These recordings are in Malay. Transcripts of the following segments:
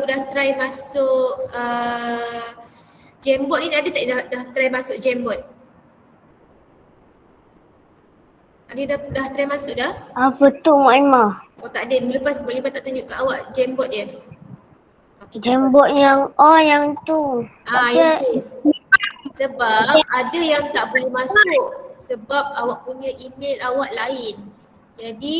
dah try masuk Jamboard ni, ada tak dah try masuk Jamboard? Ada dah try masuk dah? Apa tu Mak Imah? Oh tak ada, minggu lepas Mak Limah tak tunjuk kat awak Jamboard dia. Okay, tak apa. Jamboard yang tu. Yang tu. Sebab ada yang tak boleh masuk sebab awak punya email awak lain. Jadi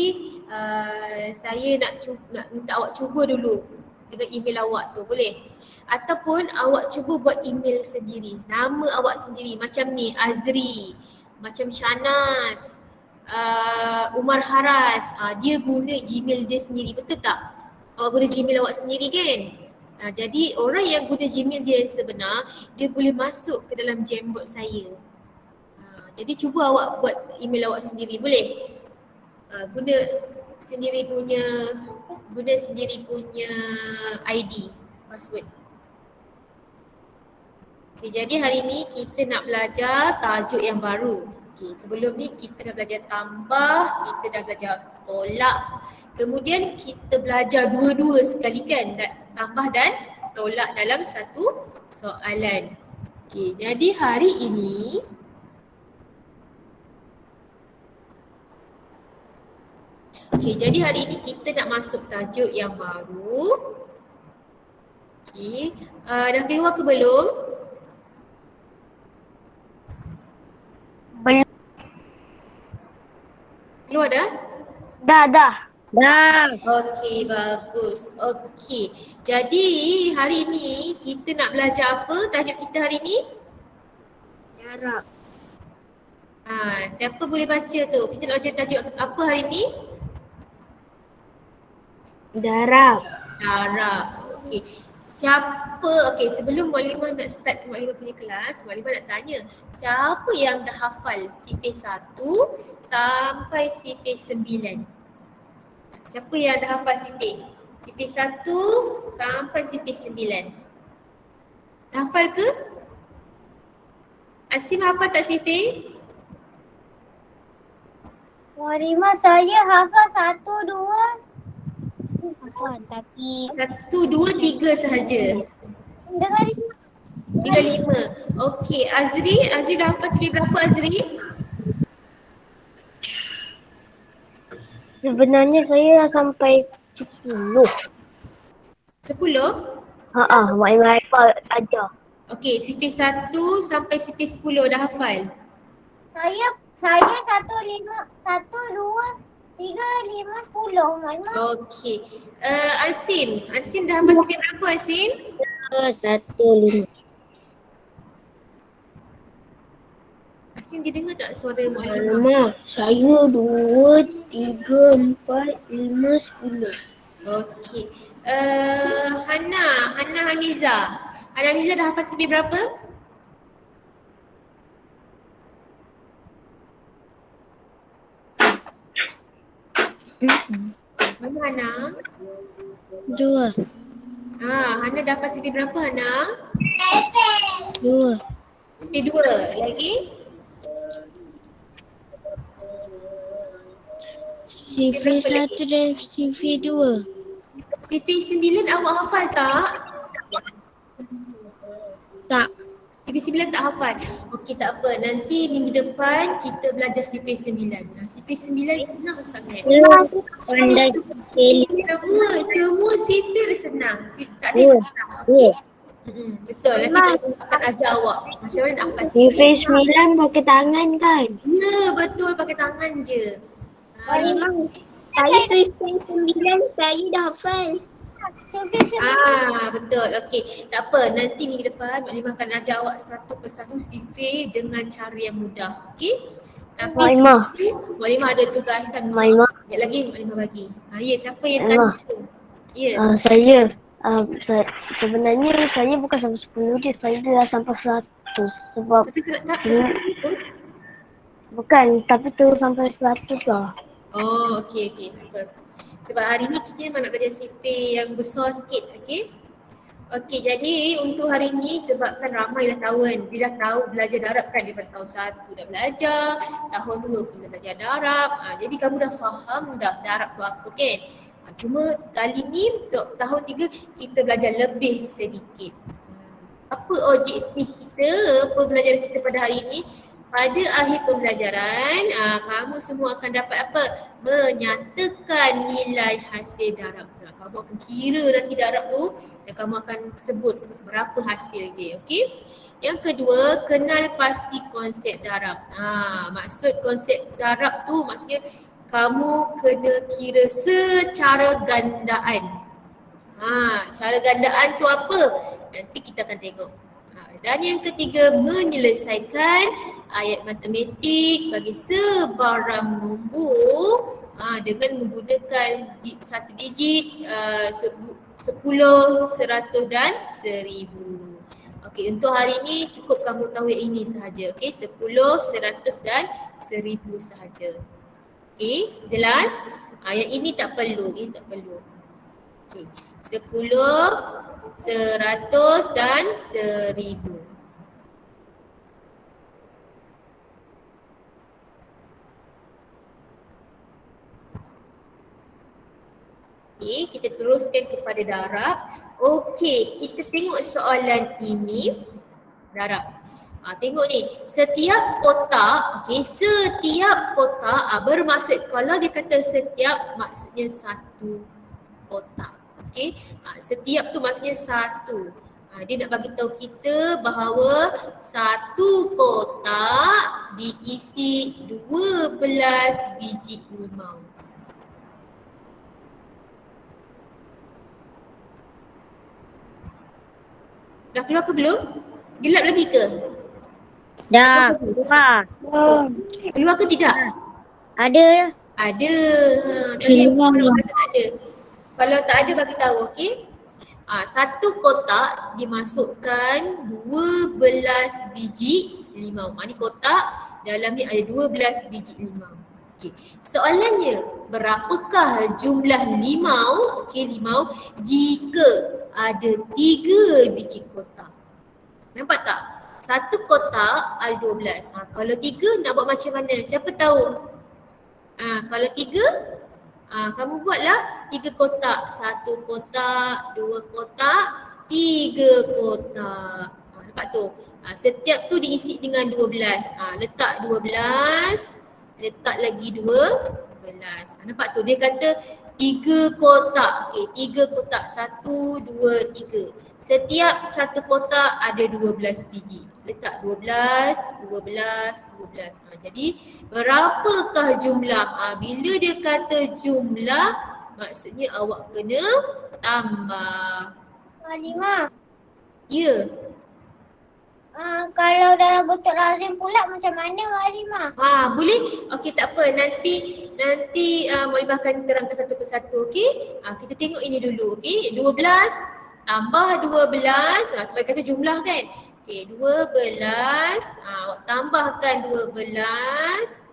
saya nak minta awak cuba dulu dengan email awak tu, boleh? Ataupun awak cuba buat email sendiri, nama awak sendiri macam ni, Azri, macam Shanas, Umar Haras, dia guna Gmail dia sendiri, betul tak? Awak guna Gmail awak sendiri kan? Jadi orang yang guna Gmail dia yang sebenar, dia boleh masuk ke dalam Jamboard saya. Jadi cuba awak buat email awak sendiri, boleh? Guna sendiri punya ID, password. Okay, jadi hari ni kita nak belajar tajuk yang baru. Okay, sebelum ni kita dah belajar tambah, kita dah belajar tolak. Kemudian kita belajar dua-dua sekali kan, tambah dan tolak dalam satu soalan. Okay, jadi hari ini kita nak masuk tajuk yang baru. Okay, dah keluar ke belum? Belum. Keluar dah? Dah. Okey, bagus. Okey. Jadi hari ni kita nak belajar apa? Tajuk kita hari ni? Darab. Siapa boleh baca tu? Kita nak baca tajuk apa hari ni? Darab. Okey. Okey, sebelum Mak Limah nak start Mak Limah punya kelas, Mak Limah nak tanya, siapa yang dah hafal sifir 1 sampai sifir 9? Siapa yang dah hafal sifir? Sifir 1 sampai sifir 9. Hafal ke? Asim hafal tak sifir? Warimah, saya hafal 1, 2. Tapi 1, 2, 3 sahaja. Dengan 5. Okey, Azri dah hafal sifir berapa Azri? sebenarnya saya dah sampai 10. 10? Mak Imah hafal ajar. Okey, sifir 1 sampai sifir 10 dah hafal? saya 1, 5, 1, 2, 3, 5, 10. Mana? Okey. Asim dah hafal sifir berapa Asim? 1, 5. Asim dia dengar tak suara Mak Limah? Alamak, saya 2, 3, 4, 5, 10. Okey. Hana Hamiza. Hana Hamiza dah hafal sifir berapa? Mana Hana? 2. Hana dah hafal sifir berapa Hana? 2. Sifir 2. Lagi? Sifir 1 dan sifir 2. Sifir 9 awak hafal tak? Tak. Sifir 9 tak hafal. Okey, tak apa. Nanti minggu depan kita belajar sifir 9. Sifir 9 senang sangat. Pandai sekali. Semua sifir senang. Tak ada yang susah. Okey. Betul. Nanti akan ajar awak macam mana nak hafal Sifir 9 pakai tangan kan? Ya, betul. Pakai tangan je. Saya sifir 9 saya dah hafal. Betul. Okey. Tak apa. Nanti minggu depan Mak Limah akan ajar awak satu persatu sifir dengan cara yang mudah. Okey? Tapi Mak Limah. Mak Limah ada tugasan. Mak Limah. Sekejap lagi Mak Limah bagi. Ya, siapa yang Mak Limah. tanya tu? Ya. Saya sebenarnya saya bukan sampai 10 je, saya dah sampai 100 sebab Sampai 100? bukan, tapi tu sampai 100 lah. Oh, okey. Tak apa. Sebab hari ni kita memang nak belajar sifir yang besar sikit. Okey? Okey, jadi untuk hari ni sebabkan ramai dah tahu kan, dia dah tahu belajar darab kan, daripada tahun 1 dah belajar, tahun 2 pun dah belajar darab. Jadi kamu dah faham dah darab tu apa kan? Cuma kali ni untuk tahun 3 kita belajar lebih sedikit. Apa objektif kita, pembelajaran kita pada hari ini? Pada akhir pembelajaran, kamu semua akan dapat apa? Menyatakan nilai hasil darab. Kamu akan kira nanti darab tu dan kamu akan sebut berapa hasil dia, okey? Yang kedua, kenal pasti konsep darab. Maksud konsep darab tu maksudnya kamu kena kira secara gandaan. Cara gandaan tu apa? Nanti kita akan tengok. Dan yang ketiga, menyelesaikan ayat matematik bagi sebarang nombor dengan menggunakan satu digit, 10, 100 dan 1000. Okey, untuk hari ini cukup kamu tahu yang ini sahaja. Okey, 10, 100 dan 1000 sahaja. Okey, jelas? Yang ini tak perlu, ini tak perlu. Okey, 10, 100 dan 1000. Okey, kita teruskan kepada darab. Okey, kita tengok soalan ini. Darab. Tengok ni, setiap kotak, okey, setiap kotak bermaksud kalau dia kata setiap maksudnya satu kotak. Okey, setiap tu maksudnya satu. Dia nak bagi tahu kita bahawa satu kotak diisi 12 biji limau. Dah keluar ke belum? Gelap lagi ke? Dah. Keluar. Keluar ke tidak? Ada. Ada. Tadi kalau kata tak ada. Kalau tak ada bagi tahu, okey? Satu kotak dimasukkan 12 biji limau. Ni kotak, dalam ni ada 12 biji limau. Okey. Soalannya, berapakah jumlah limau, limau jika ada 3 biji kotak? Nampak tak? Satu kotak ada 12. Kalau 3 nak buat macam mana? Siapa tahu? Kalau 3, kamu buatlah 3 kotak. 1 kotak, 2 kotak, 3 kotak. Nampak tu? Setiap tu diisi dengan 12. Letak 12, letak lagi 12. Nampak tu? Dia kata 3 kotak. Okey, 3 kotak. 1, 2, 3. Setiap satu kotak ada 12 biji. Letak 12, 12, 12. Jadi berapakah jumlah? Bila dia kata jumlah, maksudnya awak kena tambah. Halimah. Ya. Kalau dalam bentuk lazim pula macam mana Halimah? Boleh? Okey, tak apa. Nanti Malimah akan terangkan satu persatu, okey? Kita tengok ini dulu, okey? 12 tambah 12, sebab kata jumlah kan? Okey, 12, awak tambahkan 12,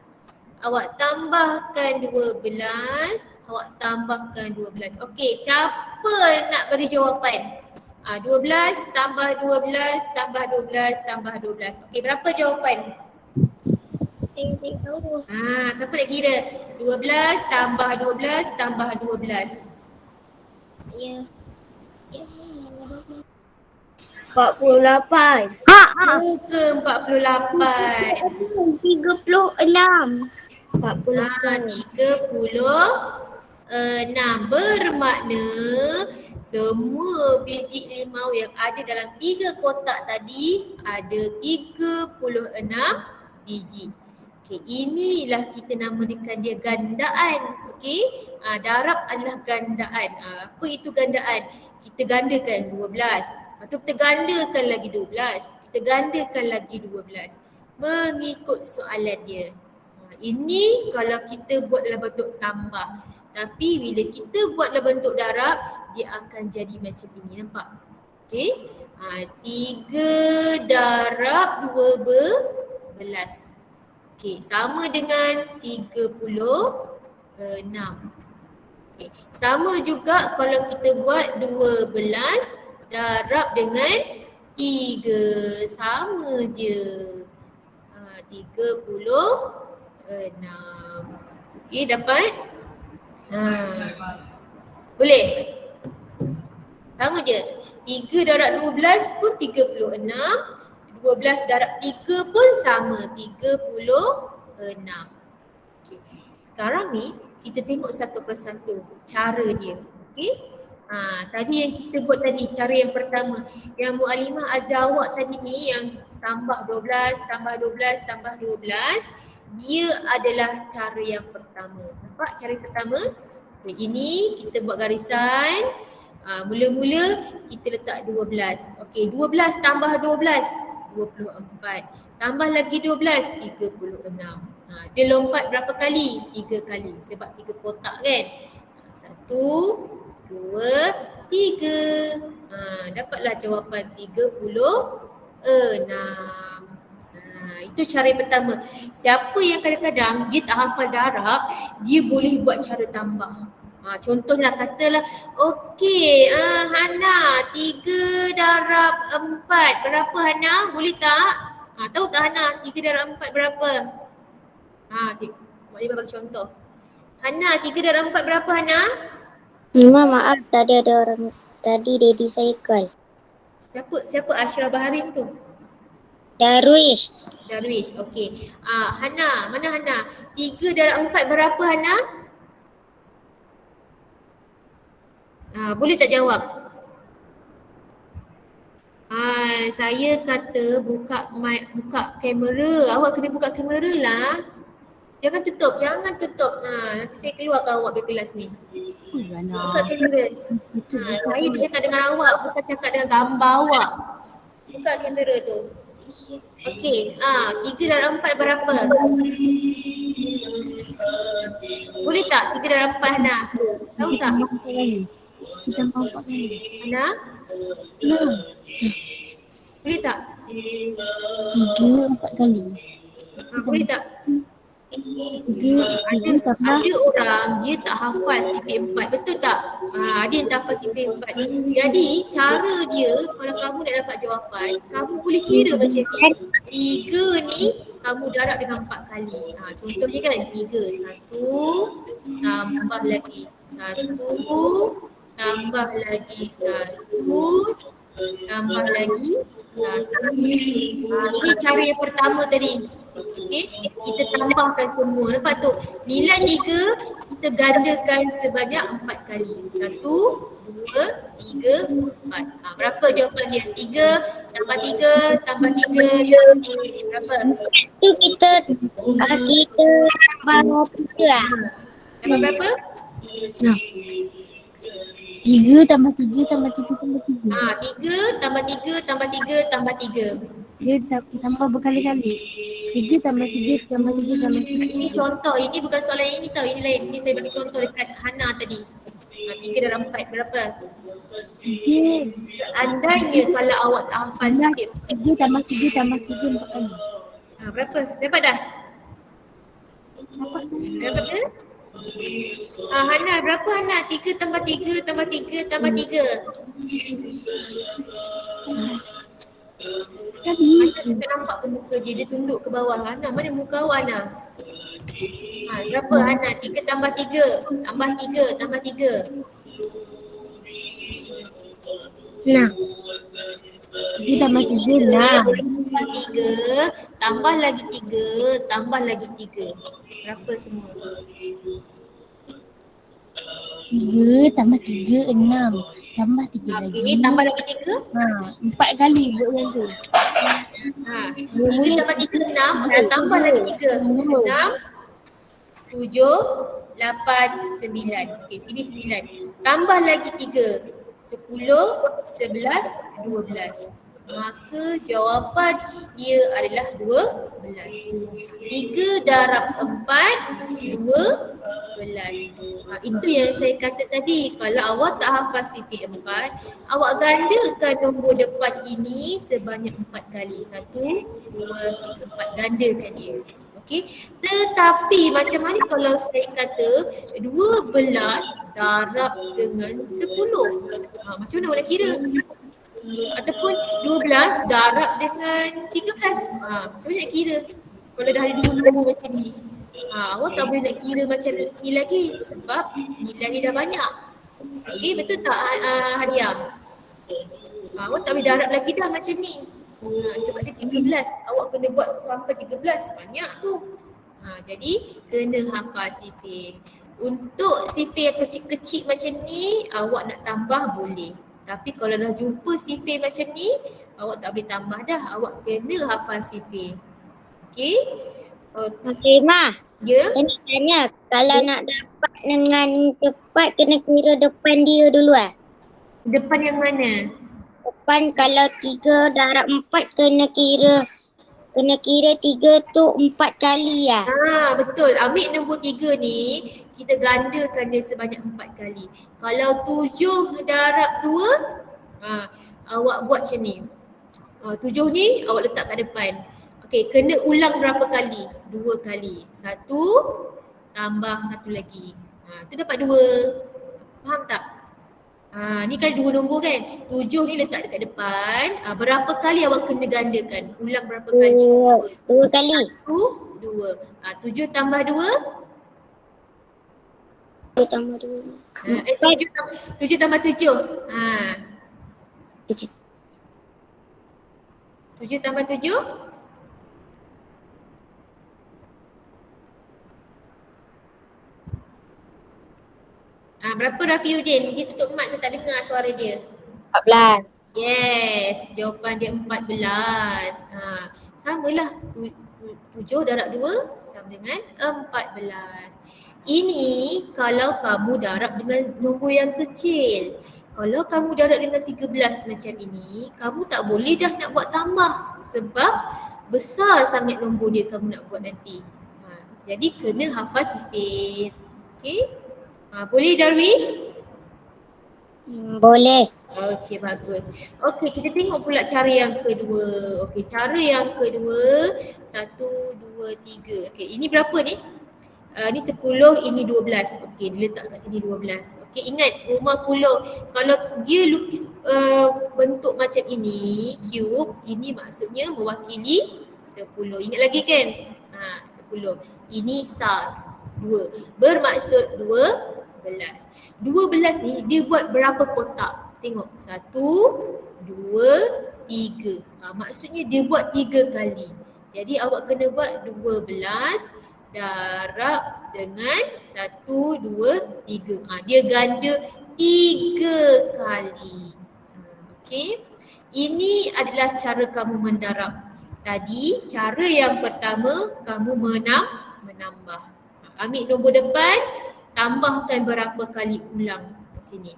awak tambahkan 12, awak tambahkan 12. Okey, siapa nak beri jawapan? 12 tambah 12 tambah 12 tambah 12. Okey, berapa jawapan? Tahu. Siapa nak kira? 12 tambah 12 tambah 12. Ya. 48. Ke 48? 36. 36 bermakna semua biji limau yang ada dalam 3 kotak tadi ada 36 biji. Okey, inilah kita namakan dia gandaan. Okey, darab adalah gandaan. Apa itu gandaan? Kita gandakan 12. Lepas tu kita gandakan lagi 12. Kita gandakan lagi 12. Mengikut soalan dia. Ini kalau kita buat dalam bentuk tambah. Tapi bila kita buat dalam bentuk darab, dia akan jadi macam ini. Nampak? Okey. 3 darab 12. Okey, sama dengan 36. Okay. Sama juga kalau kita buat 12 darab dengan 3. Sama je. 36. Okey, dapat? Boleh? Sama je. 3 darab 12 pun 36. 12 darab 3 pun sama, 36. Okay. Sekarang ni kita tengok satu persatu cara dia. Okay. Tadi yang kita buat tadi, cara yang pertama. Yang Muallimah ajar awak tadi ni yang tambah 12, tambah 12, tambah 12. Dia adalah cara yang pertama. Nampak cara yang pertama? Okay, ini kita buat garisan. Mula-mula kita letak 12. Okey, 12 tambah 12, 24. Tambah lagi 12, 36. Dia lompat berapa kali? 3 kali. Sebab 3 kotak kan? 1, 2, 3. Dapatlah jawapan 36. Itu cara yang pertama. Siapa yang kadang-kadang dia tak hafal darab, dia boleh buat cara tambah. Contohlah katalah, okey, Hana 3 darab 4 berapa Hana? Boleh tak? Tahu tak Hana 3 darab 4 berapa? Cik, Mak Lima bagi contoh. Hana 3 darab 4 berapa Hana? Maaf, tadi ada orang, tadi Daddy saya call. Siapa Ashraf Baharin tu? Darwish. Darwish, okey. Hana, mana Hana? 3 darab 4 berapa Hana? Boleh tak jawab? Saya kata buka mic, buka kamera. Awak kena buka kamera lah. Jangan tutup. Nanti saya keluarkan awak dari kelas ni. Buka kamera. Saya bercakap dengan awak, bukan cakap dengan gambar awak. Buka kamera tu. Okey, 3 darab 4 berapa? Boleh tak 3 darab 4 Hana? Tahu tak? Hana? Boleh tak? 3 4 kali. Boleh tak? 3 Ada orang dia tak hafal CP4, betul tak? Ada yang tak hafal CP4. Jadi cara dia, kalau kamu nak dapat jawapan, kamu boleh kira macam ni. 3 ni kamu darab dengan 4 kali. Contohnya kan 3, 1 tambah lagi 1 tambah lagi 1 tambah lagi 1. Ini cara yang pertama tadi. Okey, kita tambahkan semua. Nampak tu? Nilai 3 kita gandakan sebanyak 4 kali. 1, 2, 3, 4. Berapa jawapan dia? 3 tambah 3 tambah 3 tambah 3. Berapa? Tu kita tambah 3 Dapat berapa? 3 tambah 3 tambah 3 tambah 3. 3 tambah 3 tambah 3 tambah 3. Dia tambah berkali-kali. 3 tambah 3 tambah 3 tambah 3. Ini contoh, ini bukan soalan ini tau, ini lain. Ini saya bagi contoh dekat Hana tadi. 3 dalam 4 berapa? 3 Andainya kalau awak tak hafal sikit. 3 tambah 3 tambah 3 4 kali. Berapa? Dapat dah? Dapat ke? Hana, berapa Hana? 3 tambah 3 tambah 3 tambah 3. Tadi Hana tak nampak pun muka dia, dia tunduk ke bawah. Hana, mana muka awak Hana? Berapa Hana? 3 tambah 3 tambah 3 tambah 3. 6. 3 tambah 3 6. Tambah 3 tambah lagi 3 tambah lagi 3. Berapa semua? 3 tambah 3 6. Tambah 3 lagi. Okey, tambah lagi 3. 4 kali buat macam tu. 3 tambah 3 6. Tambah lagi 3. 6 7 8 9. Okey, sini 9. Tambah lagi 3. 10 11 12. Maka jawapan dia adalah 12. 3 darab 4 12. Itu yang saya kata tadi, kalau awak tak hafal CP4, awak gandakan nombor depan ini sebanyak 4 kali. 1 2 3 4, gandakan dia. Okey. Tetapi macam mana kalau saya kata 12 darab dengan 10? Macam mana awak nak kira? Ataupun 12 darab dengan 13. Macam mana nak kira? Kalau dah ada dua nombor macam ni. Awak tak boleh nak kira macam ni lagi sebab nilai ni dah banyak. Okey, betul tak Hadiah? Awak tak boleh darab lagi dah macam ni. Sebab dia 13. Awak kena buat sampai 13. Banyak tu. Jadi kena hafal sifir. Untuk sifir yang kecil-kecil macam ni, awak nak tambah boleh. Tapi kalau dah jumpa sifir macam ni, awak tak boleh tambah dah. Awak kena hafal sifir. Okey? Okey, Ma. Ya? Saya nak tanya, kalau nak dapat dengan cepat kena kira depan dia dulu Depan yang mana? Depan kalau 3 darab 4 kena kira 3 tu 4 kali Betul. Ambil nombor 3 ni, kita gandakan dia sebanyak 4 kali. Kalau 7 darab 2, awak buat macam ni. 7 ni awak letak kat depan. Okey, kena ulang berapa kali? 2 kali. 1 tambah 1 lagi. Tu dapat 2. Faham tak? Ni kan 2 nombor kan? 7 ni letak dekat depan. Berapa kali awak kena gandakan? Ulang berapa kali? 2 kali. 1, 2. 7 tambah 2. 2 tambah 2. 7 tambah 7. 7 tambah 7. Berapa Rafiuddin? Dia tutup mic, saya tak dengar suara dia. 14. Yes, jawapan dia 14. Samalah. 7 darab 2 sama dengan 14. Ini kalau kamu darab dengan nombor yang kecil. Kalau kamu darab dengan 13 macam ini, kamu tak boleh dah nak buat tambah. Sebab besar sangat nombor dia kamu nak buat nanti. Jadi kena hafal sifir. Okey? Boleh Darwish? Boleh. Okey, bagus. Okey, kita tengok pula cara yang kedua. Okey, cara yang kedua 1, 2, 3. Okey, ini berapa ni? Ni 10, ini 12. Okey, dia letak kat sini 12. Okey, ingat rumah pulau. Kalau dia lukis bentuk macam ini, cube, ini maksudnya mewakili 10. Ingat lagi kan? 10. Ini sar 2. Bermaksud 12. 12 ni dia buat berapa kotak? Tengok. 1, 2, 3. Maksudnya dia buat 3 kali. Jadi awak kena buat 12 darab dengan 1, 2, 3. Dia ganda 3 kali. Okey. Ini adalah cara kamu mendarab. Tadi cara yang pertama kamu menambah. Ambil nombor depan, tambahkan berapa kali ulang kat sini.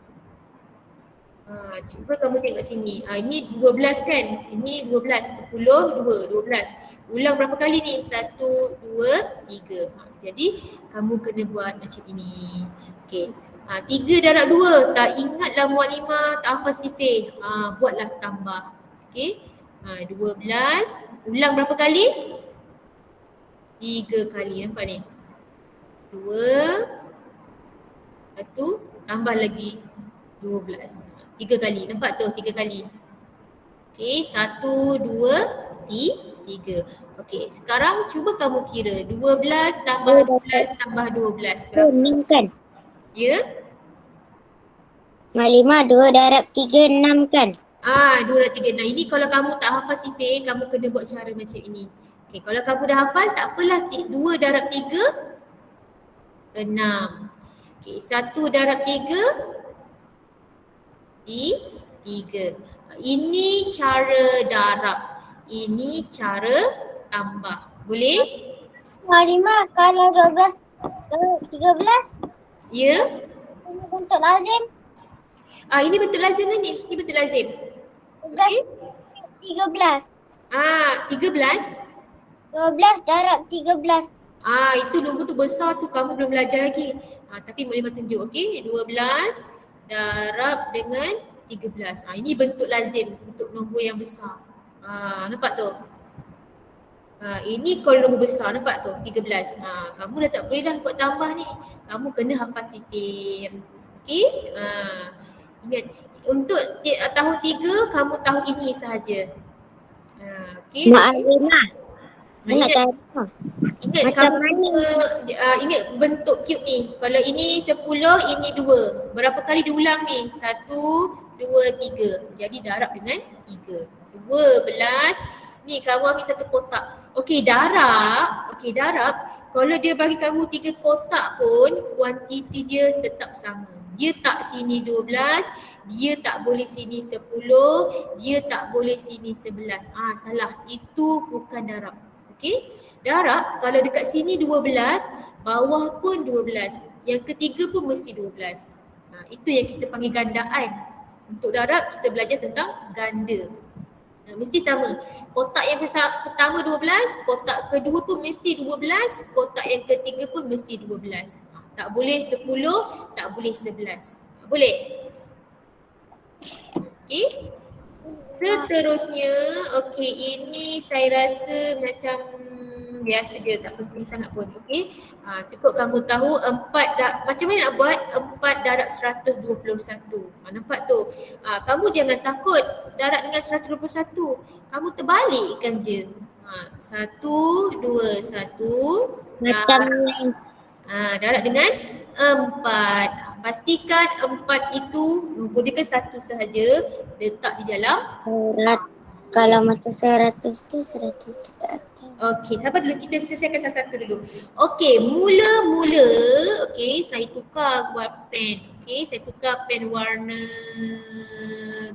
Cuba kamu tengok sini. Ini 12 kan? Ini 12. 10, 2, 12. Ulang berapa kali ni? 1, 2, 3. Jadi kamu kena buat macam ini. Okey. 3 darab 2. Tak ingatlah mualimah, tak hafal sifir. Buatlah tambah. Okey. 12. Ulang berapa kali? 3 kali. Nampak ni? 2. Lepas tu tambah lagi 12. 3 kali. Nampak tu 3 kali. Okey, 1, 2, 3. Okey, sekarang cuba kamu kira 12 tambah 12 tambah 12 berapa? 6 kan? Ya? Maklimah 2 darab 3 6 kan? 2 darab 3, 6. Ini kalau kamu tak hafal sifir, kamu kena buat cara macam ini. Okey, kalau kamu dah hafal tak apalah. 2 darab 3 6. Okey, 1 darab 3 3. Ini cara darab. Ini cara tambah. Boleh? Maklimah kalau 12 13 Ya? ini bentuk lazim. Ini betul lazim lah ni. Ini betul lazim. 13. 13. 12 darab 13. Itu nombor tu besar tu, kamu belum belajar lagi. Tapi boleh tunjuk, okey. 12 darab dengan 13. Ini bentuk lazim untuk nombor yang besar. Nampak tu? Ini kalau nombor besar, nampak tu? 13. Kamu dah tak boleh dah buat tambah ni. Kamu kena hafal sifir. Okey? Ingat, untuk tahun 3, kamu tahu ini sahaja. Okey? Maklimah. Nak Ingat, cari. ingat Macam kamu ingat bentuk cube ni. Kalau ini 10, ini 2. Berapa kali diulang ni? 1, 2, 3. Jadi darab dengan 3. 12. Ni kamu ambil satu kotak. Okey, darab. Okey, darab. Kalau dia bagi kamu 3 kotak pun, kuantiti dia tetap sama. Dia tak sini 12, dia tak boleh sini 10, dia tak boleh sini 11. Salah. Itu bukan darab. Okey? Darab kalau dekat sini 12, bawah pun 12. Yang ketiga pun mesti 12. Itu yang kita panggil gandaan. Untuk darab kita belajar tentang ganda. Mesti sama. Kotak yang pertama 12, kotak kedua pun mesti 12, kotak yang ketiga pun mesti 12. Tak boleh 10, tak boleh 11. Boleh? Okey. Seterusnya, okey, ini saya rasa macam biasa je, tak penting sangat pun. Okey. Cukup kamu tahu macam mana nak buat 4 darab 121. Nampak tu? Kamu jangan takut darab dengan 121. Kamu terbalikkan je. 1, 2, 1. Macam Darab dengan 4. Pastikan 4 itu gunakan 1 sahaja, letak di dalam. kalau macam 100 tu 100 tak ada. Okey, sabar dulu, kita selesaikan satu-satu dulu. Okey, mula-mula, okey, saya tukar pen. Okey, saya tukar pen warna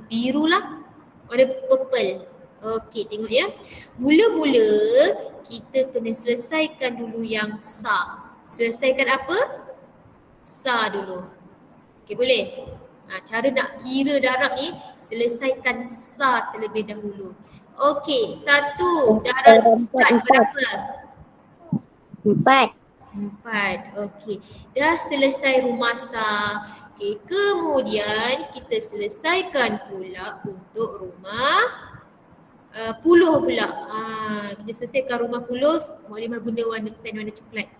biru lah. Warna purple. Okey, tengok ya. Mula-mula kita kena selesaikan dulu yang sa. Selesaikan apa? Sa dulu. Okey, boleh? Cara nak kira darab ni, selesaikan sa terlebih dahulu. Okey, 1 darab 4 berapa? 4. Okey, dah selesai rumah sa. Okey, kemudian kita selesaikan pula untuk rumah puluh pula. Kita selesaikan rumah puluh, Mukadimah guna pen warna coklat.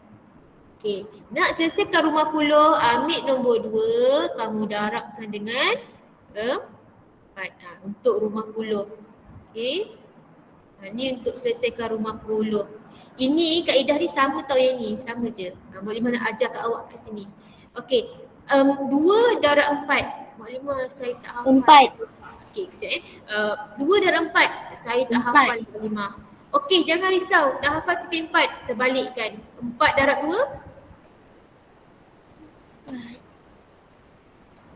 Okey, nak selesaikan rumah puluh, ambil nombor 2, kamu darabkan dengan 4 untuk rumah puluh. Okey. Ni untuk selesaikan rumah puluh. Ini kaedah ni sama tau yang ni, sama je. Mukadimah nak ajar kat awak kat sini. Okey, 2 darab 4. Mukadimah saya tak hafal. 4. Okey, kejap 2 darab 4. Saya tak hafal Mukadimah. Okey, jangan risau. Dah hafal sikit 4, terbalikkan. 4 darab 2.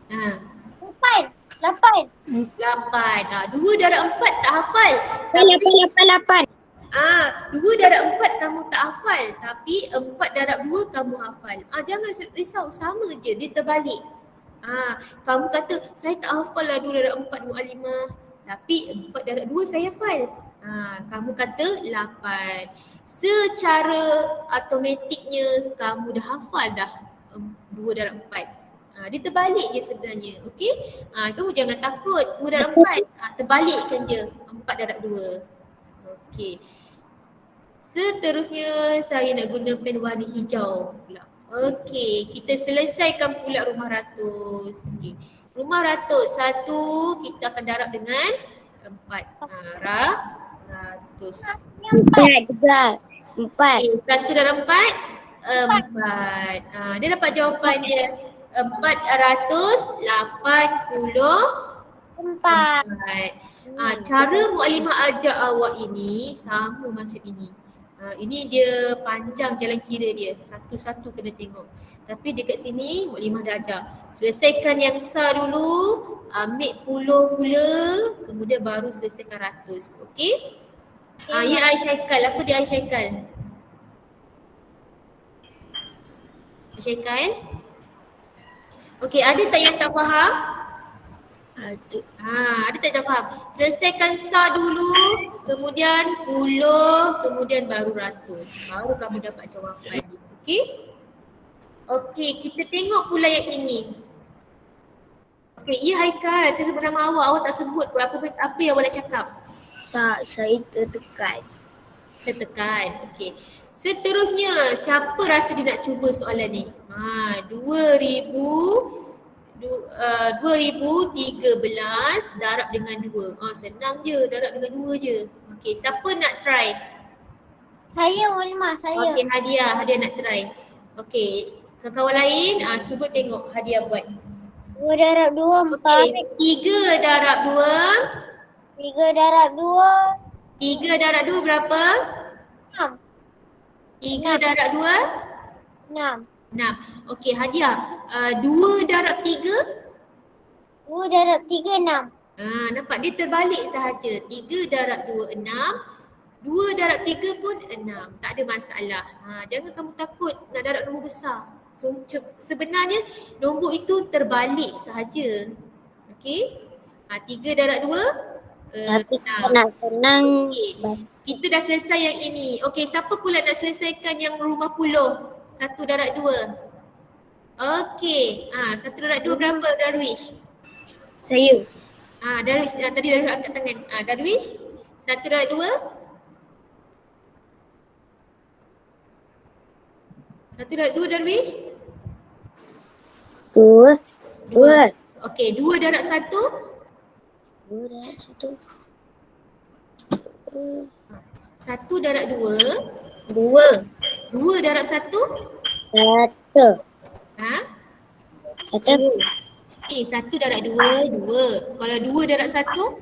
8. 2 darab 4 tak hafal. 8. 2 darab 4 kamu tak hafal, tapi 4 darab 2 kamu hafal. Jangan risau, sama je, dia terbalik. Kamu kata saya tak hafal lah 2 darab 4 Mukadimah, tapi 4 darab 2 saya hafal. Kamu kata 8. Secara automatiknya kamu dah hafal dah 2 darab 4. Dia terbalik je sebenarnya. Okey? Kamu jangan takut 2 darab 4. Terbalikkan je 4 darab 2. Okey. Seterusnya saya nak guna pen warna hijau pula. Okey, kita selesaikan pula rumah ratus. Okey. Rumah ratus 1 kita akan darab dengan 4. Ratus. 4 juga. 4. Okey, 1 darab 4, 4. Dia dapat jawapan dia 484. Cara Mukadimah ajar awak ini sama macam ini. Ini dia panjang jalan kira dia, satu-satu kena tengok. Tapi dekat sini Mukadimah dah ajar. Selesaikan yang sa dulu, ambil puluh pula, kemudian baru selesaikan ratus. Okey? Ya Aisyah Haikal, apa dia Aisyah Haikal? Aisyah Haikal? Okey, ada tak yang tak faham? Ada tak faham? Selesaikan sa dulu, kemudian puluh, kemudian baru ratus. Baru kamu dapat jawapan. Okey? Okey, kita tengok pula yang ini. Okey, ya Haikal, saya sebut nama awak. Awak tak sebut pun apa yang awak nak cakap. Tak, saya tertekan. Tertekan. Okey. Seterusnya, siapa rasa dia nak cuba soalan ni? 2013 darab dengan 2. Senang je, darab dengan 2 je. Okey, siapa nak try? Saya Ulma, saya. Okey, Hadiah nak try. Okey, kawan lain cuba tengok Hadiah buat. 2 darab 2, 4. Okey, 3 darab 2. 3 darab 2, 3 darab 2 berapa? 6. 3 darab 2? 6. 6. Okey, Hadiah. 2 darab 3? 2 darab 3, 6. Nampak dia terbalik sahaja. 3 darab 2, 6. 2 darab 3 pun 6. Tak ada masalah. Jangan kamu takut nak darab nombor besar. So, sebenarnya nombor itu terbalik sahaja. Okey? 3 darab 2, Tapi 6. nak senang. Okey. Kita dah selesai yang ini. Okey, siapa pula nak selesaikan yang rumah puluh? 1 darab 2. Okey. 1 darab 2 berapa Darwish? Saya. Darwish, tadi Darwish angkat tangan. Darwish, 1 darab 2. 1 darab 2 Darwish? 2. 2. Okey, 2 darab 1. 2 darab 1. 1 darab 2. 2. 2 darab 1. 1. 1. 1 darab 2, 2. Kalau 2 darab 1?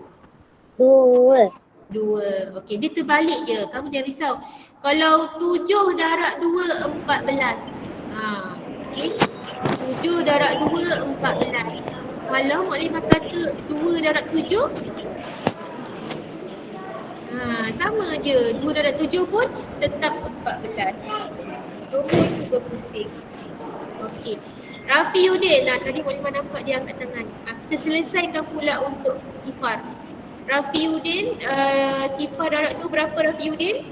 2. 2. Okey, dia terbalik je. Kamu jangan risau. Kalau 7 darab 2, 14. Okey. 7 darab 2, 14. Kalau Mak Limah kata 2 darab 7, sama je. 2 darab 7 pun tetap 14. Nombor tu berpusing. Okey. Rafiuddin, tadi Mak Limah nampak dia angkat tangan. Kita selesaikan pula untuk sifar. Rafiuddin, sifar darab 2 berapa Rafiuddin?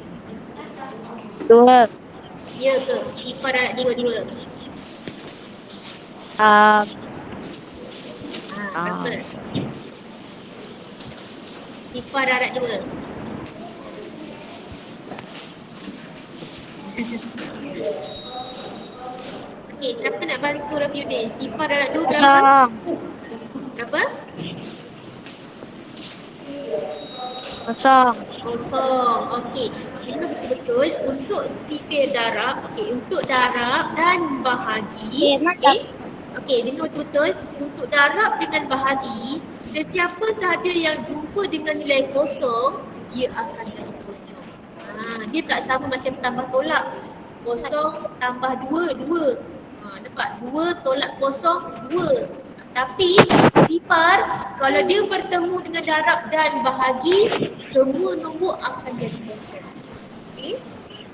2. Ya ke? Sifar darab 2, 2. Berapa? Sifar darab 2. Okey, siapa nak bantu Rafiuddin? Sifar darab 2 berapa? Berapa? 0. Okey. Dengar betul-betul untuk sifir darab. Okey, untuk darab dan bahagi. Okey, dengar betul-betul. Untuk darab dengan bahagi, sesiapa sahaja yang jumpa dengan nilai kosong, dia akan jadi kosong. Dia tak sama macam tambah tolak. Kosong tambah 2, 2. Nampak? 2 tolak kosong, 2. Tapi sifar, kalau dia bertemu dengan darab dan bahagi, semua nombor akan jadi kosong. Okay?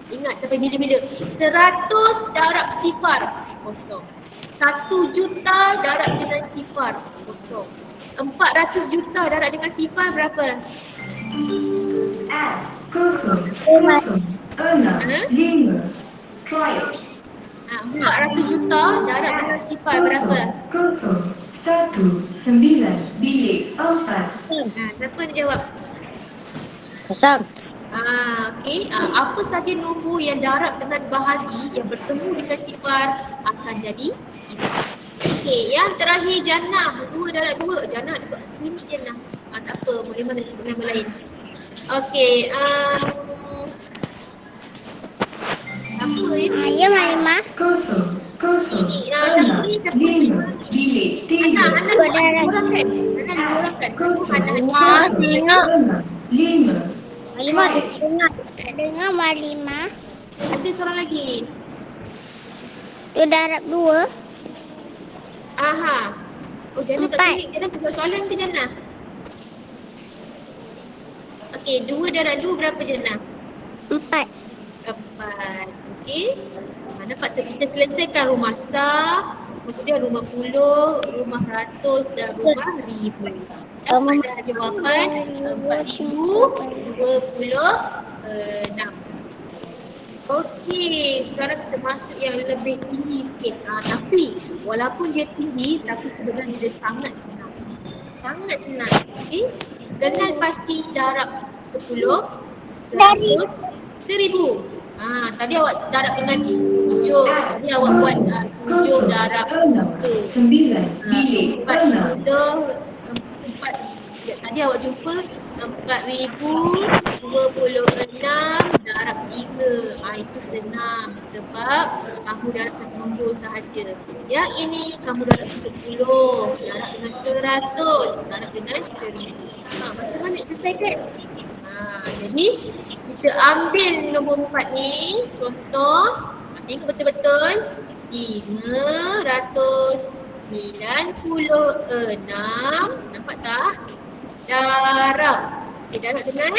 Ingat sampai bila-bila. 100 darab sifar, kosong. 1 juta darab dengan sifar, kosong. 400 juta darab dengan sifar berapa? Kosong, kosong, 6, 5. Try it. 400 juta darab dengan sifar berapa? Kosong, 1, 9, bilik 4. Siapa nak jawab? Kosong. Okey. Apa saja nombor yang darab dengan bahagi yang bertemu dengan sifar akan jadi sifar. Okey, yang terakhir Jannah. 2 darab 2. Jannah dekat klinik Jannah. Tak apa, boleh mana sebut nama lain. Okey, apa ni? Ya Malimah. Kosong, kosong, Siapa ni? 5, bilik 3. Hana dua orang kan? Hana dua orang kan? Kosong, Hana kosong, 6, 5. Malimah dengar Malimah. ada seorang lagi. 2 darab 2, Oh, Jannah kat 4. klinik. Jannah buka soalan ke Jannah? Okey, 2 darab 2 berapa Jannah? 4. 4. Okey. Nampak tu kita selesaikan rumah sah, kemudian rumah puluh, rumah ratus dan rumah ribu. Dapat dah jawapan 4,026. Okey, sekarang kita masuk yang lebih tinggi sikit. Tapi walaupun dia tinggi, tapi sebenarnya dia sangat senang. Sangat senang. Okey. Kenal pasti darab 10, 100, 1000. Tadi awak darab dengan 7. Tadi awak buat 7 darab 9, bilik 6. 4, Tadi awak jumpa 4026 darab 3. Itu senang sebab kamu darab satu nombor sahaja. Yang ini kamu darab 10, darab dengan 100, darab dengan 1000. Macam mana nak selesaikan? Jadi kita ambil nombor 4 ni, contoh, tengok betul-betul, 596, nampak tak? Darab, darab dengan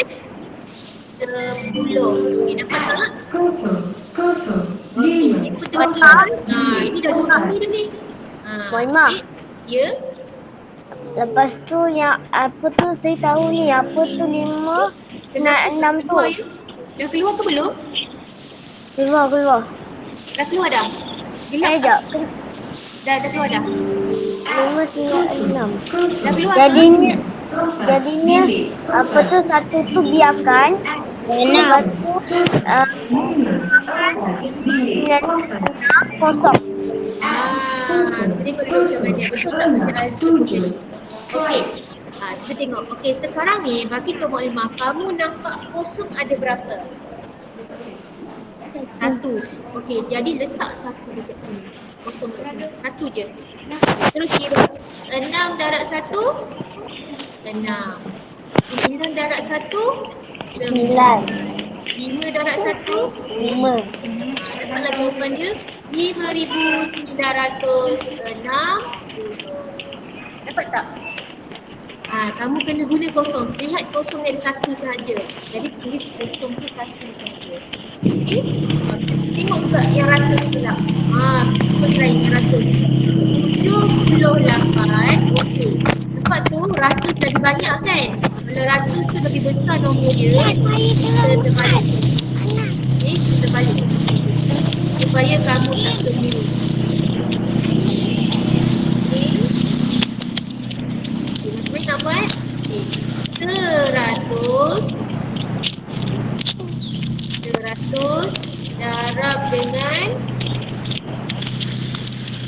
10. Nampak tak? Kosong, kosong, Okey, lima, betul-betul. Ini dah 2 nombor dah ni. Moimah. okey. Ya. Lepas tu yang apa tu saya tahu ni apa tu 5 nak 6 tu. Keluar, ya? Dah keluar ke belum? Keluar. Dah keluar dah? Gelap tak? Sekejap. Dah keluar dah? 5 tinggal 6. kosong, Dah keluar ke? Jadinya apa tu satu tu biarkan. Lepas tu kosong. Tengok dulu macam mana. Betul tak percayaan tujuh. Okey. Kita tengok. Okey, sekarang ni bagi Tok Muklimah, kamu nampak kosong ada berapa? 1. Okey, jadi letak 1 dekat sini. Kosong dekat sini. 1 je. Terus kira 6 darab 1, 6. 9 darab 1, 9. 5 darab 1, 5. Dapatlah jawapan dia 5,960. Dapat tak? Kamu kena guna kosong. Lihat kosong ada 1 sahaja. Jadi tulis kosong tu 1 sahaja. Okey? Tengok juga yang ratus pula. Kita try yang ratus. 78. Okey. Nampak tu ratus lebih banyak kan? Kalau ratus tu lebih besar nombor dia, kita terbalik. Okey, kita terbalik. Supaya kamu tak keliru. Okey. Macam mana nak buat? Okey. 100 darab dengan,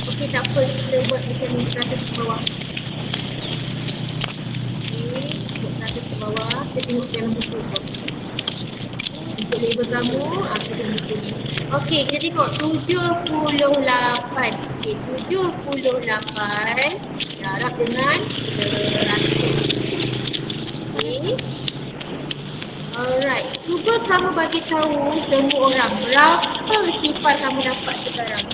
okey tak apa, kita buat macam ni, 100 ke bawah. Okey, buat 100 ke bawah. Kita tengok dalam buku tu. Untuk label kamu, kita tengok buku ni. Okey, kita tengok 78. Okey, 78 darab dengan 100. Okey. Alright, cuba kamu bagi tahu semua orang berapa sifar kamu dapat sekarang.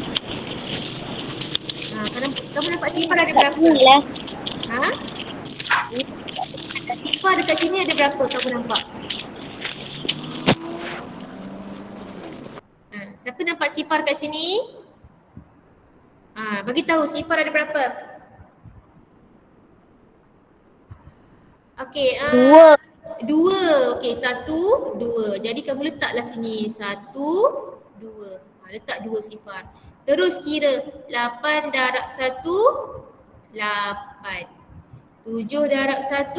Kamu dapat sifar ada berapa? Sifar dekat sini ada berapa kamu nampak? Siapa nampak sifar kat sini? Bagi tahu sifar ada berapa? Okey, 2. Okey, 1, 2. Jadi kamu letaklah sini 1, 2. Letak 2 sifar. Terus kira 8 darab 1, 8. 7 darab 1,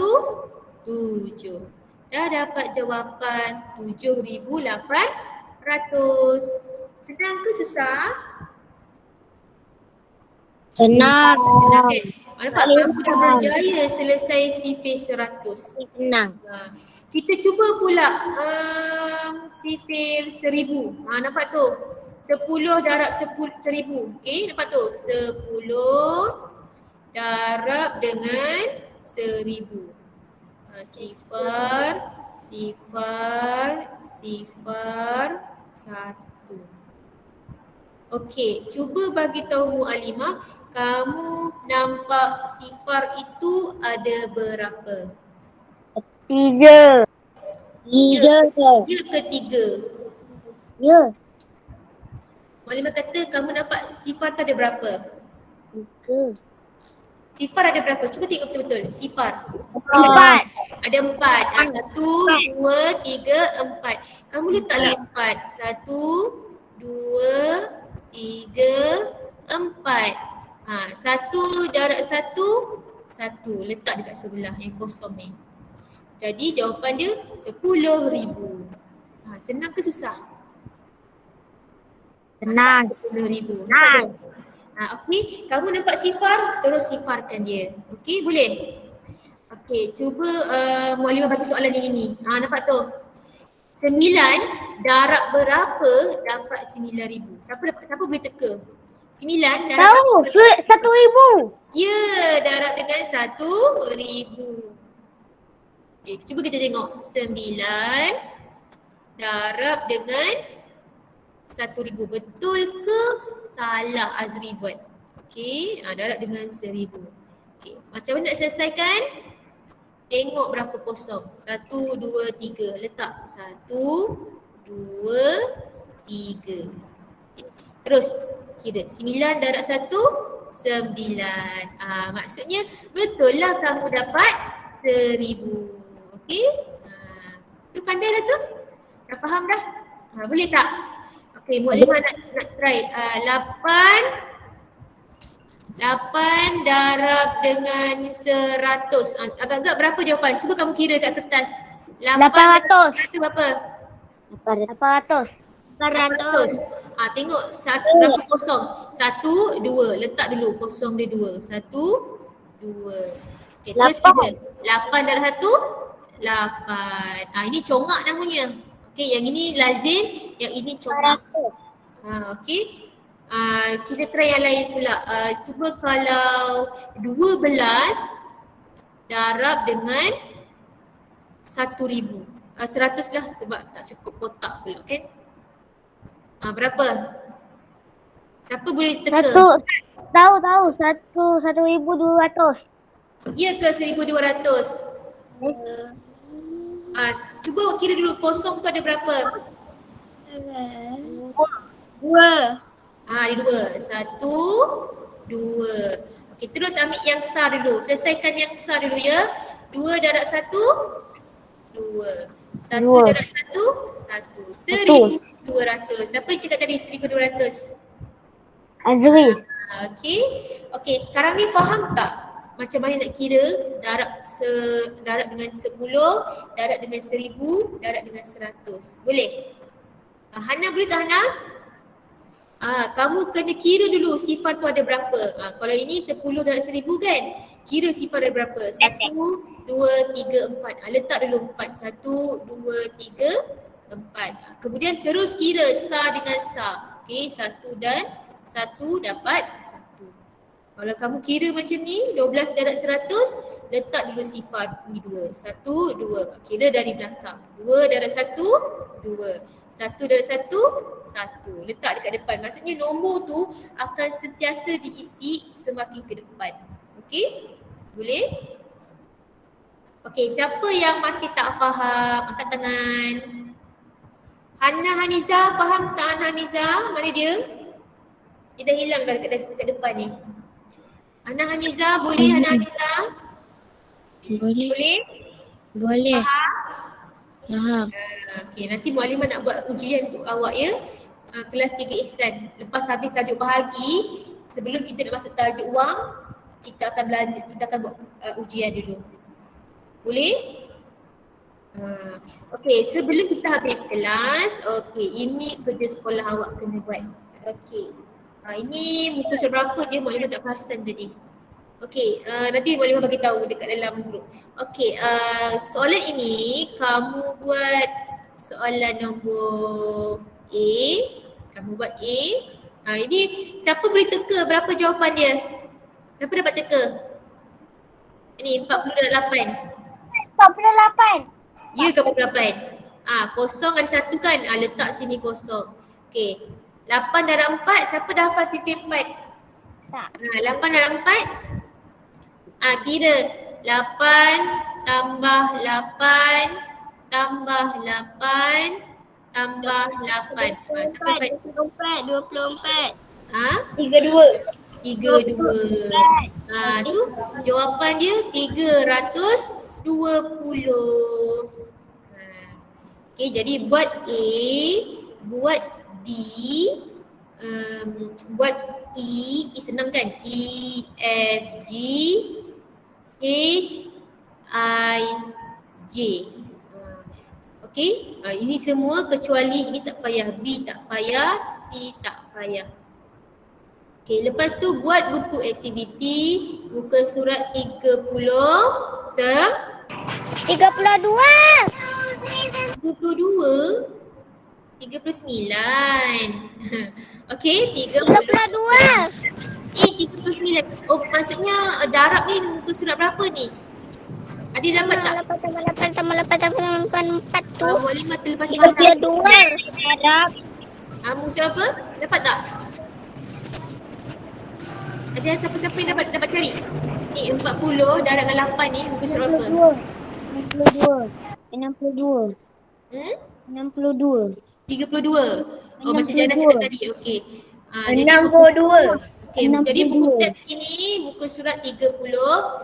7. Dah dapat jawapan 7,800. Senang ke susah? Senang. Senang kan? Nampak kamu dah berjaya selesai sifir 100. Senang. Kita cuba pula sifir 1000. Nampak tu? 10 darab 1000. Okey, nampak tu? 10 darab dengan 1000. Sifar 1. Okey, cuba bagi tahu Mu'alimah, kamu nampak sifar itu ada berapa? 3. 3 ke 3? Ya. Mu'alimah kata kamu nampak sifar tu ada berapa? 3. Sifar ada berapa? Cuba tengok betul-betul. Sifar. 4. Ada 4. 1, 2, 3, 4. Kamu letaklah 4. 1, 2, 3, 4. 1 darab 1, 1. Letak dekat sebelah yang kosong ni. Jadi jawapan dia 10,000. Senang ke susah? Senang. 10,000. Senang. Okey, kamu nampak sifar, terus sifarkan dia. Okey, boleh? Okey, cuba Mualimah bagi soalan yang ini. Nampak tu? 9 darab berapa dapat 9,000? Siapa boleh teka? 9 darab Tahu, 1,000. Ya, darab dengan 1,000. Okay, cuba kita tengok. 9 darab dengan 1,000. Betul ke salah Azri buat? Okey, darab dengan 1,000. Okey, macam mana nak selesaikan? Tengok berapa kosong. 1, 2, 3. Letak. 1, 2, 3. Okay. Terus kira. 9 darab 1, 9. Maksudnya betul lah kamu dapat 1,000. Okey. Tu pandai dah tu? Dah faham dah? Boleh tak? Okey, Mualimah nak try. 8 darab dengan 100. Agak-agak berapa jawapan? Cuba kamu kira kat kertas. 800. 1 berapa? 800. 400. Tengok berapa kosong? 1, 2. Letak dulu kosong dia 2. 1, 2. Okay, terus kita 8 darab 1, 8. Ini congak namanya. Okay, yang ini lazim, yang ini congak. Okay. Kita try yang lain pula. Cuba kalau 12 darab dengan 1,000. 100 lah sebab tak cukup kotak pula, okay? Berapa? Siapa boleh teka? Tahu. 1,200. Ya ke 1,200? Cuba kira dulu kosong tu ada berapa? 2. Ada 2. 1, 2. Okey, terus ambil yang SAR dulu. Selesaikan yang SAR dulu ya. 2 darab 1, 2. 1 darab 1, 1. 1,200. Siapa yang cakap tadi 1,200? Azri. Okey, sekarang ni faham tak macam mana nak kira darab dengan 10, darab dengan 1,000, darab dengan 100. Boleh? Hana boleh tak Hana? Kamu kena kira dulu sifar tu ada berapa. Kalau ini 10 darab 1,000 kan? Kira sifar ada berapa? 1, 2, 3, 4. Letak dulu 4. 1, 2, 3, 4. Kemudian terus kira SAR dengan SAR. Okey, 1 dan 1 dapat 1. Kalau kamu kira macam ni, 12 darab 100, letak dulu sifar ni 2. 1, 2. Kira dari belakang. 2 darab 1, 2. 1 darab 1, 1. Letak dekat depan. Maksudnya nombor tu akan sentiasa diisi semakin ke depan. Okey? Boleh? Okey, siapa yang masih tak faham? Angkat tangan. Hana Haniza, faham tak Hana Haniza? Mana dia? Dia dah hilang dekat depan ni. Hana Haniza, boleh Hana Haniza? Boleh? Boleh. Faham? Okey, nanti Mualimah nak buat ujian untuk awak ya. Kelas 3 Ihsan. Lepas habis tajuk bahagi, sebelum kita nak masuk tajuk wang, kita akan buat ujian dulu. Boleh? Okey, sebelum kita habis kelas, ini kerja sekolah awak kena buat. Okey. Ini muka surat berapa je Mualimah tak perasan tadi. Okey, nanti Mualimah bagi tahu dekat dalam grup. Okey, soalan ini kamu buat soalan nombor A. Kamu buat A. Ini siapa boleh teka berapa jawapan dia? Siapa dapat teka? Ini 48. 48. Ya ke 48? Kosong ada 1 kan? Letak sini kosong. Okey. 8 darab 4, siapa dah hafal sifir 4? Tak. 8 darab 4. Kira 8 tambah 8 tambah 8 tambah 8. Siapa dapat? 24. 32. 32. Tu jawapan dia 320. Okey, jadi buat A, buat D, buat E senang kan? E, F, G, H, I, J. Okey, ini semua kecuali ini tak payah, B tak payah, C tak payah. Okey, lepas tu buat buku aktiviti muka surat 30 32 39. Okey, 39. Oh, maksudnya darab ni muka surat berapa ni? Ada dapat tak? 8 tu. Mualimah terlepas pandang. 32. Darab. Muka surat apa? Dapat tak? Ada siapa-siapa yang dapat cari? Ni 40 darab dengan 8 ni muka surat apa? 62. Hmm? 62. 32. Oh, macam Jana cakap tadi. Okey. Jadi 62. okey, jadi buku teks ini muka surat 30.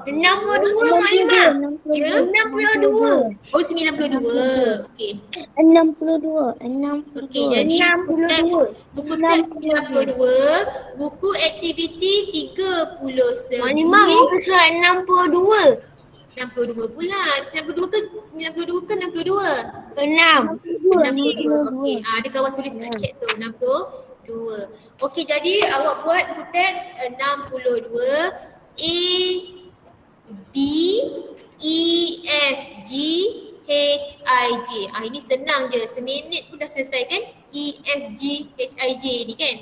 62 Malimah. Ya? 62. Oh, 92. Okey. 62. Okey, jadi buku teks 92, buku aktiviti 39. Malimah muka surat 62. 62 pula. 92 ke 62 ke 62? 62. 62. Okey, ada kawan tulis kat chat tu 62. Okey, jadi awak buat buku teks 62 A D E F G H I J. Ini senang je. Seminit pun dah selesai kan? E F G H I J ni kan?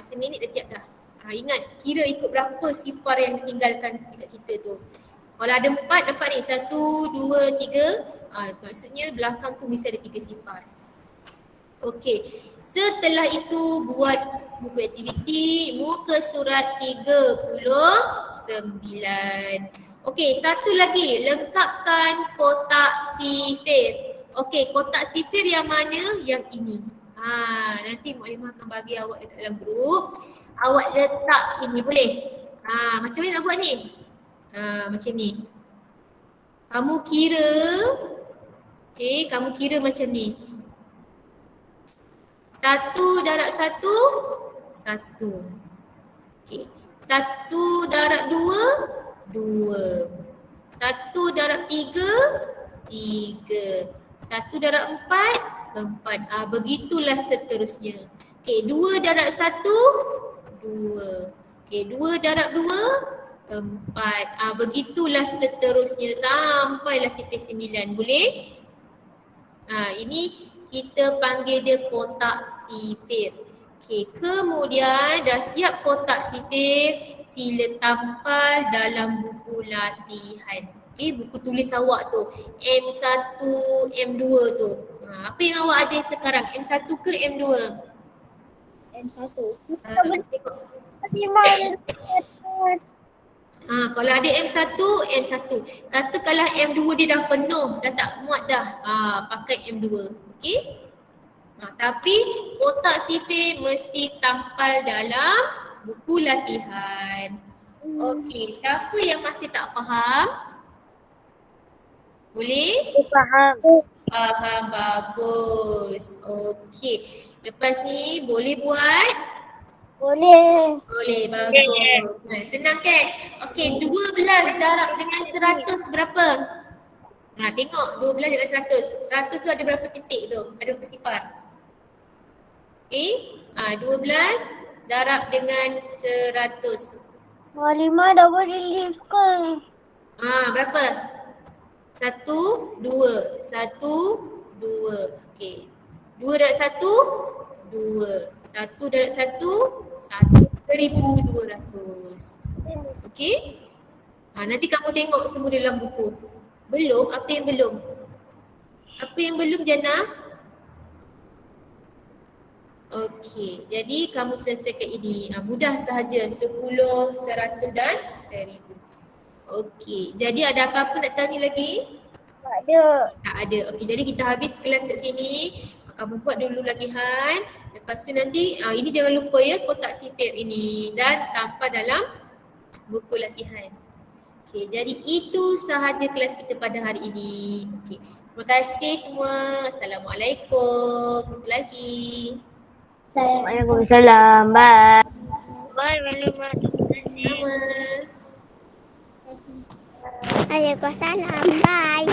Seminit dah siap dah. Ingat kira ikut berapa sifar yang ditinggalkan dekat kita tu. Kalau ada 4 dapat ni 1, 2, 3. Maksudnya belakang tu mesti ada 3 sifar. Okey. Setelah itu buat buku aktiviti muka surat 39. Okey, satu lagi, lengkapkan kotak sifir. Okey, kotak sifir yang mana? Yang ini. Nanti Muklimah akan bagi awak dekat dalam grup. Awak letak ini boleh? Macam mana nak buat ni? Macam ni. Kamu kira. Okey, kamu kira macam ni. 1 darab 1, 1. Okey. 1 darab 2, 2. 1 darab 3, 3. 1 darab 4, 4. Begitulah seterusnya. Okey, 2 darab 1, 2. Okey, 2 darab 2, 4. Begitulah seterusnya sampailah sifir 9. Boleh? Ini kita panggil dia kotak sifir. Okey, kemudian dah siap kotak sifir, sila tampal dalam buku latihan. Okey, buku tulis awak tu. M1, M2 tu. Apa yang awak ada sekarang? M1 ke M2? M1. Tengok. Kalau ada M1, M1. Katakanlah M2 dia dah penuh, dah tak muat dah. Pakai M2. Okey? Tapi kotak sifir mesti tampal dalam buku latihan. Okey, siapa yang masih tak faham? Boleh? Faham. Faham, bagus. Okey. Lepas ni boleh buat? Boleh. Boleh, bagus. Senang kan? Okey, 12 darab dengan 100 berapa? Tengok 12 dengan 100. 100 tu ada berapa titik tu? Ada berapa sifar? Okey. 12 darab dengan 100. Malimah dah boleh lift ke? Berapa? 1, 2. 1, 2. Okey. 2 darab 1, 2. 1 darab 1, 1,200. Okey? Nanti kamu tengok semua dalam buku. Belum? Apa yang belum? Apa yang belum, Jannah? Okey, jadi kamu selesaikan ini. Mudah sahaja. 10, 100 dan 1000. Okey, jadi ada apa-apa nak tanya lagi? Tak ada. Tak ada. Okey, jadi kita habis kelas kat sini. Kamu buat dulu latihan. Lepas tu nanti, ini jangan lupa ya kotak sifir ini. Dan tampal dalam buku latihan. Okey, jadi itu sahaja kelas kita pada hari ini. Okey, terima kasih semua. Assalamualaikum. Jumpa lagi. Waalaikumsalam. Bye. Sama. Waalaikumsalam. Bye.